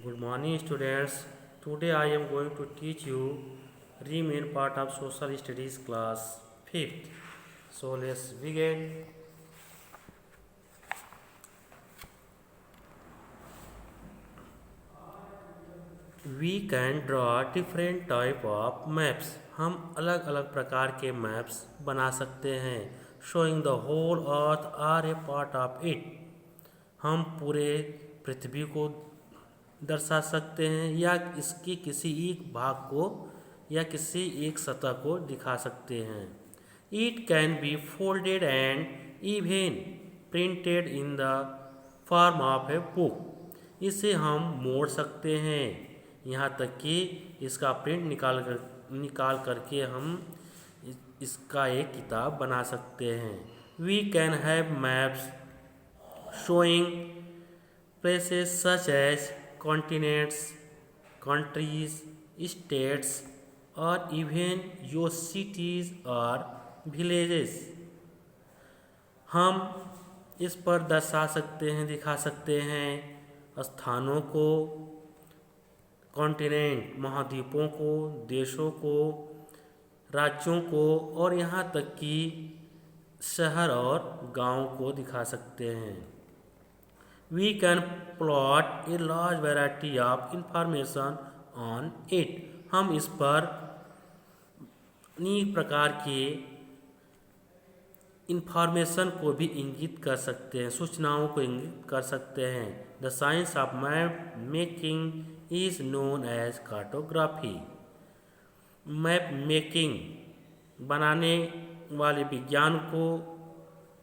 Good morning, students. Today I am going to teach you remain part of social studies class 5th. So let's begin. We can draw different type of maps. हम अलग अलग प्रकार के maps बना सकते हैं. Showing the whole earth or a part of it. हम पूरे पृथ्वी को दर्शा सकते हैं या इसके किसी एक भाग को या किसी एक सतह को दिखा सकते हैं. It can be folded and even printed in the form of a book. इसे हम मोड़ सकते हैं यहाँ तक कि इसका प्रिंट निकाल करके हम इसका एक किताब बना सकते हैं. We can have maps showing places such as continents, countries, states, or even your cities or villages. हम इस पर दर्शा सकते हैं, दिखा सकते हैं स्थानों को, कॉन्टिनेंट महाद्वीपों को, देशों को, राज्यों को और यहाँ तक कि शहर और गांव को दिखा सकते हैं. We can plot a large variety of information on it. हम इस पर अनेक प्रकार के इंफॉर्मेशन को भी इंगित कर सकते हैं, सूचनाओं को इंगित कर सकते हैं. The science of map making is known as cartography. Map making बनाने वाले विज्ञान को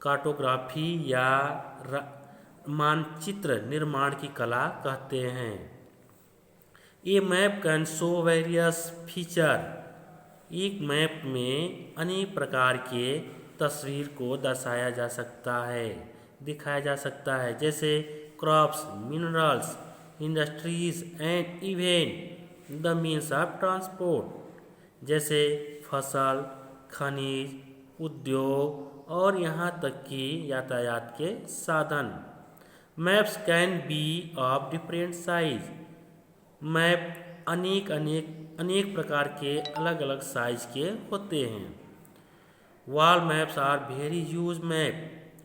कार्टोग्राफी या मानचित्र निर्माण की कला कहते हैं. A map can show various feature. एक मैप में अनेक प्रकार के तस्वीर को दर्शाया जा सकता है, दिखाया जा सकता है, जैसे crops, minerals, industries and even the means of transport, जैसे फसल, खनिज, उद्योग और यहाँ तक कि यातायात के साधन. Maps can be of different size. Map अनेक प्रकार के अलग अलग साइज के होते हैं. Wall maps are very use map.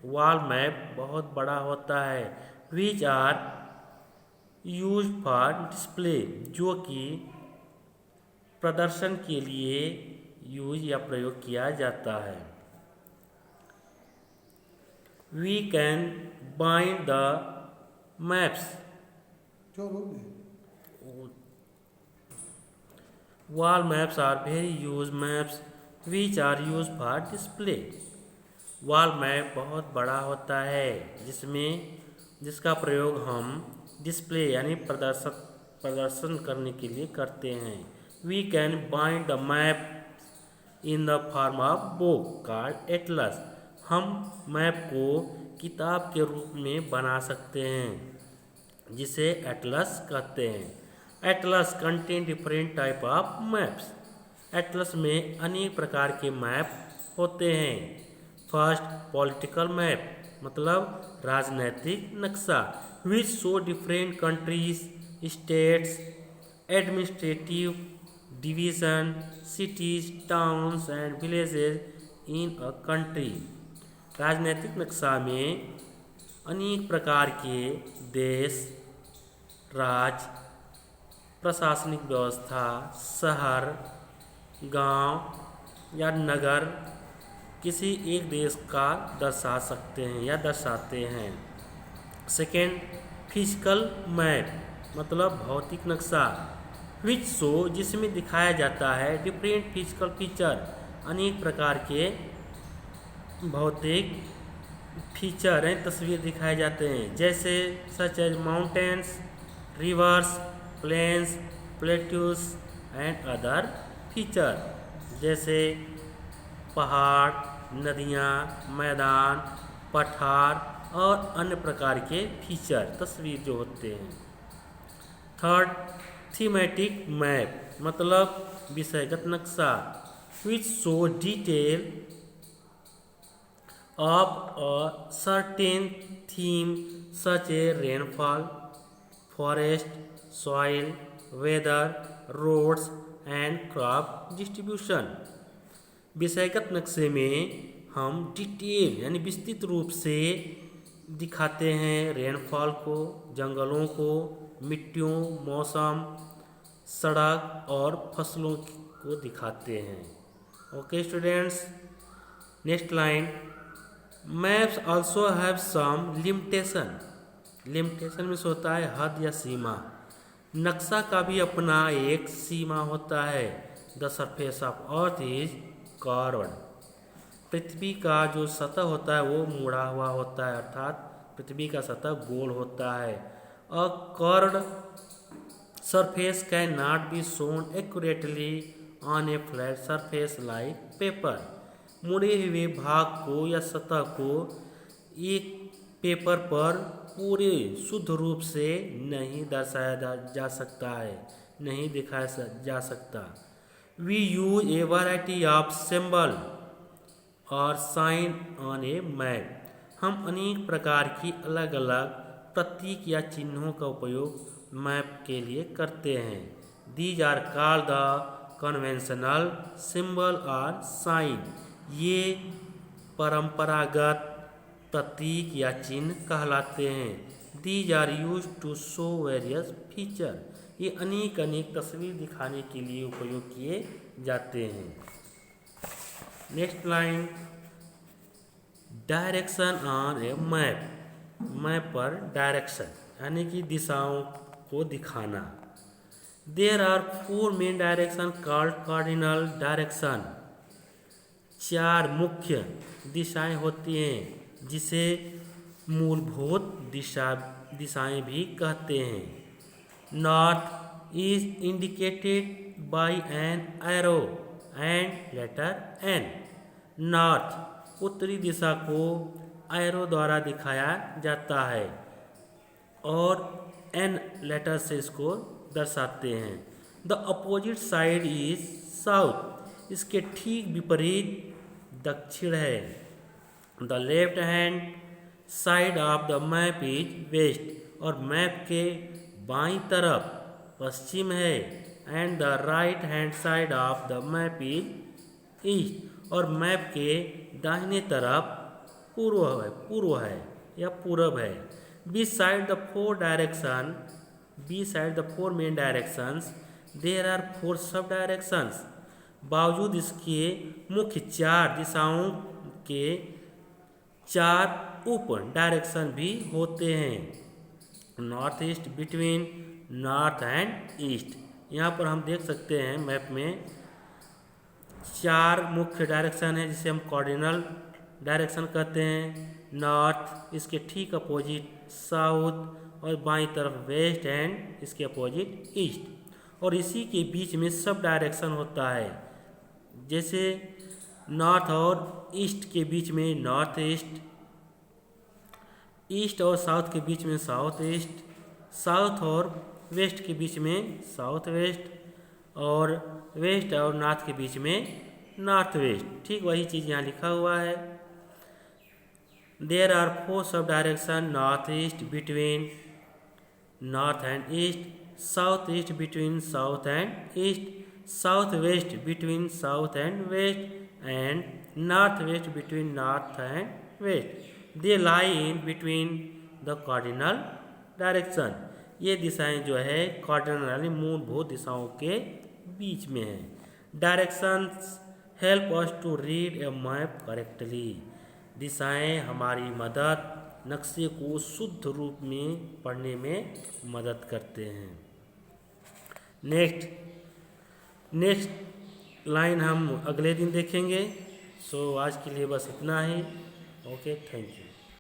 Wall map बहुत बड़ा होता है. Which are use for display, जो कि प्रदर्शन के लिए यूज या प्रयोग किया जाता है. We can bind the maps. Wall maps are very used maps which are used for display. Wall map बहुत बड़ा होता है जिसका प्रयोग हम डिस्प्ले यानी प्रदर्शन करने के लिए करते हैं. We can bind the map in the form of book called atlas. हम मैप को किताब के रूप में बना सकते हैं जिसे एटलस कहते हैं. Atlas contain different type of maps. Atlas में अनेक प्रकार के मैप होते हैं. फर्स्ट, पॉलिटिकल मैप मतलब राजनैतिक नक्शा, which show different countries, states, administrative division, cities, towns and villages in a country. राजनैतिक नक्शा में अनेक प्रकार के देश, राज्य, प्रशासनिक व्यवस्था, शहर, गांव या नगर किसी एक देश का दर्शा सकते हैं या दर्शाते हैं. सेकेंड, फिजिकल मैप मतलब भौतिक नक्शा, विच शो जिसमें दिखाया जाता है डिफरेंट फिजिकल फीचर, अनेक प्रकार के भौतिक फीचर हैं, तस्वीर दिखाए जाते हैं, जैसे such as mountains, rivers, plains, plateaus and other feature, जैसे पहाड़, नदियाँ, मैदान, पठार और अन्य प्रकार के फीचर तस्वीर जो होते हैं. थर्ड, थीमेटिक मैप मतलब विषयगत नक्शा, which show detail of a certain theme such as rainfall, forest, soil, weather, roads and crop distribution. विषयगत नक्शे में हम डिटेल यानी विस्तृत रूप से दिखाते हैं रेनफॉल को, जंगलों को, मिट्टियों, मौसम, सड़क और फसलों को दिखाते हैं। Okay students, next line, maps also have some limitation. Limitation में होता है हद या सीमा। नक्शा का भी अपना एक सीमा होता है। The surface of earth is curved. पृथ्वी का जो सतह होता है वो मुड़ा हुआ होता है, अर्थात पृथ्वी का सतह गोल होता है। A curved surface can not be shown accurately on A flat surface like paper. मुड़े हुए भाग को या सतह को एक पेपर पर पूरे शुद्ध रूप से नहीं दर्शाया जा सकता है, नहीं दिखाया जा सकता। We use a variety of symbol और साइन ऑन ए मैप। हम अनेक प्रकार की अलग अलग प्रतीक या चिन्हों का उपयोग मैप के लिए करते हैं। These are called the conventional symbol और साइन। ये परंपरागत प्रतीक या चिन्ह कहलाते हैं। These are use to show various feature. ये अनेक अनेक तस्वीर दिखाने के लिए उपयोग किए जाते हैं। Next line, direction on a map. Map पर डायरेक्शन यानी कि दिशाओं को दिखाना। There are 4 main direction called cardinal direction. 4 मुख्य दिशाएं होती हैं जिसे मूलभूत दिशाएं भी कहते हैं। North is indicated by an arrow and letter N. North उत्तरी दिशा को एरो द्वारा दिखाया जाता है और एन लेटर से इसको दर्शाते हैं। The opposite side is south. इसके ठीक विपरीत दक्षिण है। The left hand side of the map is west. और मैप के बाईं तरफ पश्चिम है। And the right hand side of the map is east. और मैप के दाहिने तरफ पूर्व है या पूरब है। Beside the 4 direction, beside the 4 main directions, there are 4 sub directions. बावजूद इसके मुख्य 4 दिशाओं के 4 उप डायरेक्शन भी होते हैं। North east between north and east. यहाँ पर हम देख सकते हैं मैप में 4 मुख्य डायरेक्शन है जिसे हम कार्डिनल डायरेक्शन कहते हैं। नॉर्थ, इसके ठीक अपोजिट साउथ और बाईं तरफ वेस्ट एंड इसके अपोजिट ईस्ट। और इसी के बीच में सब डायरेक्शन होता है। जैसे नॉर्थ और ईस्ट के बीच में नॉर्थ ईस्ट, ईस्ट और साउथ के बीच में साउथ ईस्ट, साउथ और वेस्ट के बीच में साउथ वेस्ट, और वेस्ट और नॉर्थ के बीच में नॉर्थ वेस्ट। ठीक वही चीज़ यहाँ लिखा हुआ है। There are 4 sub direction: north east between north and east, south east between south and east, south west between south and west, and north west between north and west. They lie in between the cardinal direction. ये दिशाएं जो है cardinal यानी मूलभूत दिशाओं के बीच में है। Directions help us to read a map correctly. दिशाएं हमारी मदद नक्शे को शुद्ध रूप में पढ़ने में मदद करते हैं। नेक्स्ट लाइन हम अगले दिन देखेंगे। सो आज के लिए बस इतना ही। Okay, thank you.